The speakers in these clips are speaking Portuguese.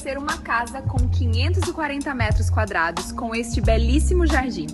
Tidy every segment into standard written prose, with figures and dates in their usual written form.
conhecer uma casa com 540 metros quadrados com este belíssimo jardim.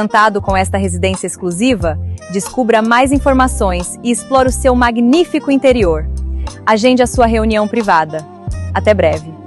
Encantado com esta residência exclusiva? Descubra mais informações e explore o seu magnífico interior. Agende a sua reunião privada. Até breve!